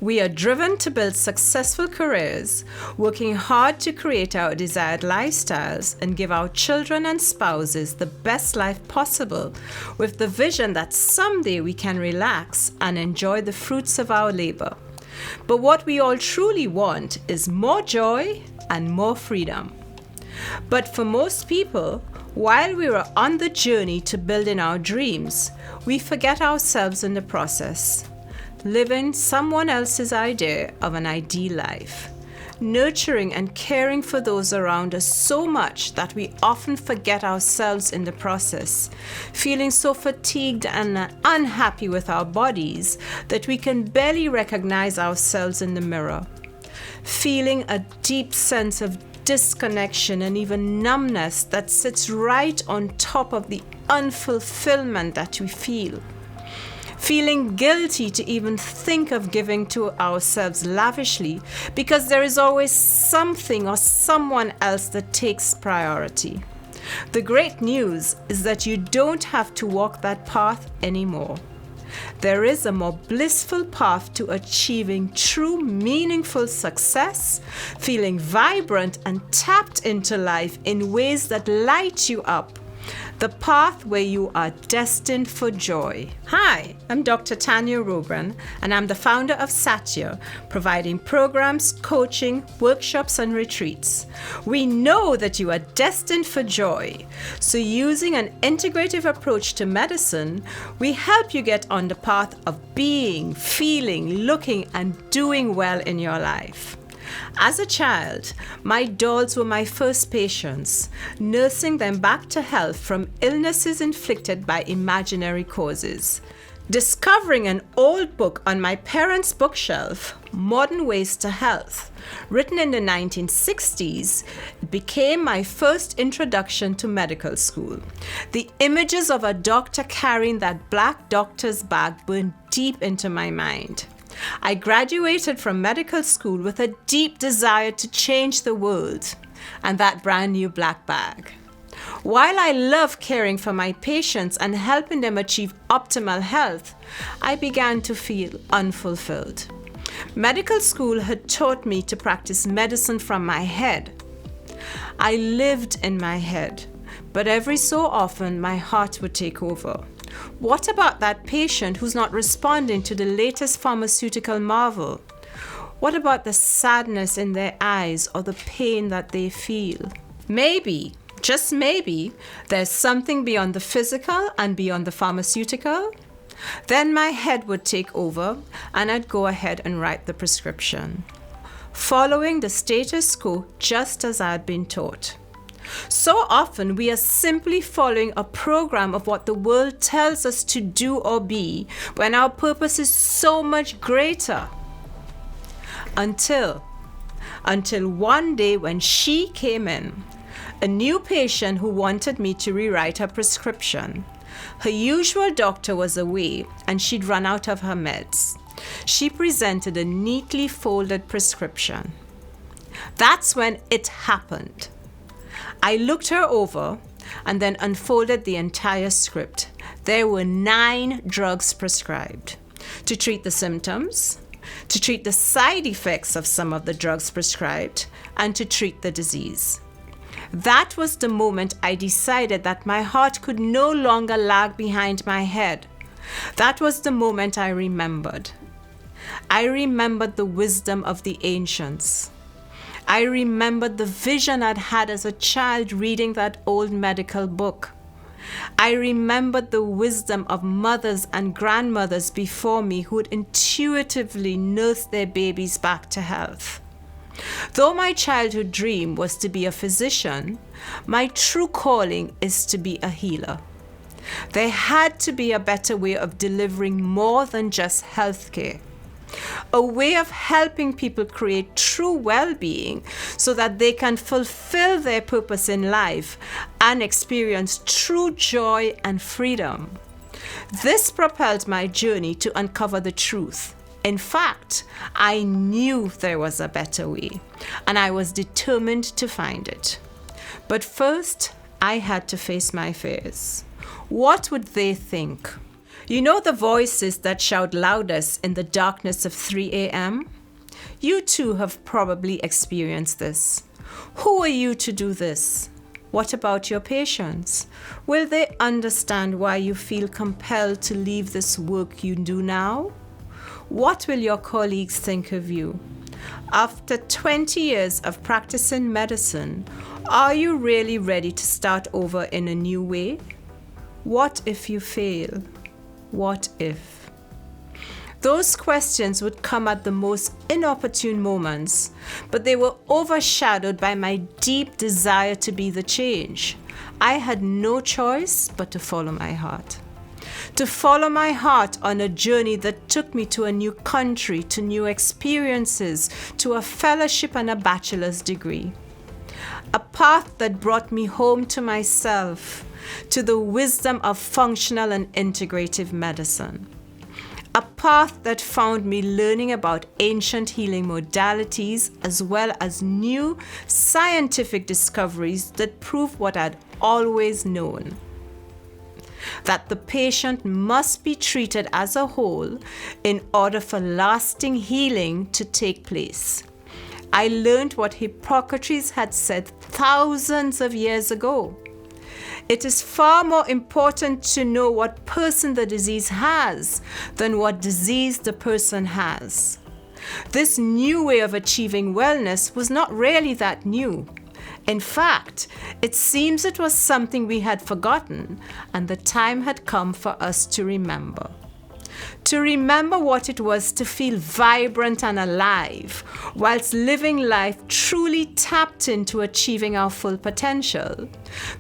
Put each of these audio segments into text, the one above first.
We are driven to build successful careers, working hard to create our desired lifestyles and give our children and spouses the best life possible, with the vision that someday we can relax and enjoy the fruits of our labor. But what we all truly want is more joy and more freedom. But for most people, while we are on the journey to building our dreams, we forget ourselves in the process, living someone else's idea of an ideal life, nurturing and caring for those around us so much that we often forget ourselves in the process, feeling so fatigued and unhappy with our bodies that we can barely recognize ourselves in the mirror, feeling a deep sense of disconnection and even numbness that sits right on top of the unfulfillment that we feel. Feeling guilty to even think of giving to ourselves lavishly because there is always something or someone else that takes priority. The great news is that you don't have to walk that path anymore. There is a more blissful path to achieving true meaningful success, feeling vibrant and tapped into life in ways that light you up. The path where you are destined for joy. Hi, I'm Dr. Tanya Beaubrun, and I'm the founder of Satya, providing programs, coaching, workshops, and retreats. We know that you are destined for joy, so using an integrative approach to medicine, we help you get on the path of being, feeling, looking, and doing well in your life. As a child, my dolls were my first patients, nursing them back to health from illnesses inflicted by imaginary causes. Discovering an old book on my parents' bookshelf, Modern Ways to Health, written in the 1960s, became my first introduction to medical school. The images of a doctor carrying that black doctor's bag burned deep into my mind. I graduated from medical school with a deep desire to change the world and that brand new black bag. While I love caring for my patients and helping them achieve optimal health, I began to feel unfulfilled. Medical school had taught me to practice medicine from my head. I lived in my head, but every so often my heart would take over. What about that patient who's not responding to the latest pharmaceutical marvel? What about the sadness in their eyes or the pain that they feel? Maybe, just maybe, there's something beyond the physical and beyond the pharmaceutical. Then my head would take over and I'd go ahead and write the prescription, following the status quo just as I'd been taught. So often we are simply following a program of what the world tells us to do or be when our purpose is so much greater. Until one day when she came in, a new patient who wanted me to rewrite her prescription. Her usual doctor was away and she'd run out of her meds. She presented a neatly folded prescription. That's when it happened. I looked her over and then unfolded the entire script. There were 9 drugs prescribed to treat the symptoms, to treat the side effects of some of the drugs prescribed, and to treat the disease. That was the moment I decided that my heart could no longer lag behind my head. That was the moment I remembered. I remembered the wisdom of the ancients. I remembered the vision I'd had as a child reading that old medical book. I remembered the wisdom of mothers and grandmothers before me who would intuitively nurse their babies back to health. Though my childhood dream was to be a physician, my true calling is to be a healer. There had to be a better way of delivering more than just healthcare. A way of helping people create true well-being so that they can fulfill their purpose in life and experience true joy and freedom. This propelled my journey to uncover the truth. In fact, I knew there was a better way, and I was determined to find it. But first, I had to face my fears. What would they think? You know the voices that shout loudest in the darkness of 3 a.m.? You too have probably experienced this. Who are you to do this? What about your patients? Will they understand why you feel compelled to leave this work you do now? What will your colleagues think of you? After 20 years of practicing medicine, are you really ready to start over in a new way? What if you fail? What if? Those questions would come at the most inopportune moments, but they were overshadowed by my deep desire to be the change. I had no choice but to follow my heart. To follow my heart on a journey that took me to a new country, to new experiences, to a fellowship and a bachelor's degree. A path that brought me home to myself, to the wisdom of functional and integrative medicine. A path that found me learning about ancient healing modalities as well as new scientific discoveries that prove what I'd always known. That the patient must be treated as a whole in order for lasting healing to take place. I learned what Hippocrates had said thousands of years ago. It is far more important to know what person the disease has than what disease the person has. This new way of achieving wellness was not really that new. In fact, it seems it was something we had forgotten, and the time had come for us to remember. To remember what it was to feel vibrant and alive, whilst living life truly tapped into achieving our full potential.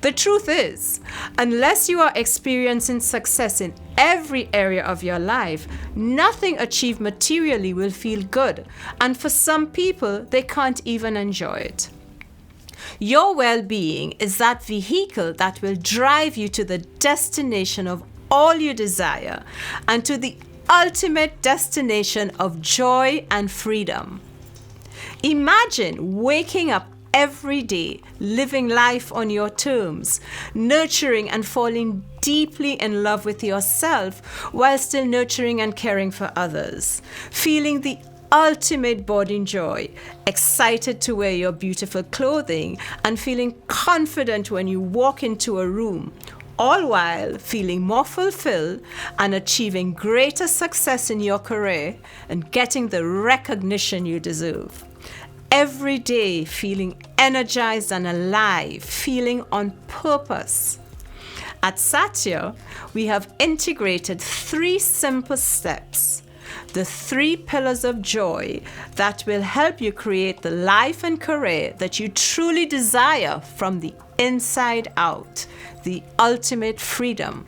The truth is, unless you are experiencing success in every area of your life, nothing achieved materially will feel good, and for some people, they can't even enjoy it. Your well-being is that vehicle that will drive you to the destination of all you desire and to the ultimate destination of joy and freedom. Imagine waking up every day, living life on your terms, nurturing and falling deeply in love with yourself while still nurturing and caring for others, feeling the ultimate body joy, excited to wear your beautiful clothing and feeling confident when you walk into a room, all while feeling more fulfilled and achieving greater success in your career and getting the recognition you deserve. Every day feeling energized and alive, feeling on purpose. At Satya, we have integrated 3 simple steps. The 3 pillars of joy that will help you create the life and career that you truly desire from the inside out, the ultimate freedom.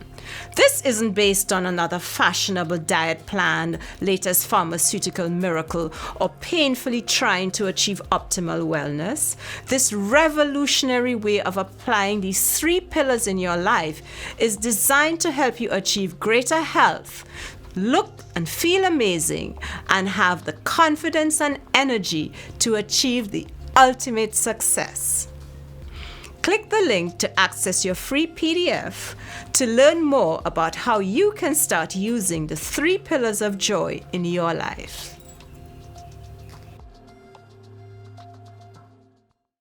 This isn't based on another fashionable diet plan, latest pharmaceutical miracle, or painfully trying to achieve optimal wellness. This revolutionary way of applying these 3 pillars in your life is designed to help you achieve greater health, look and feel amazing, and have the confidence and energy to achieve the ultimate success. Click the link to access your free PDF to learn more about how you can start using the 3 pillars of joy in your life.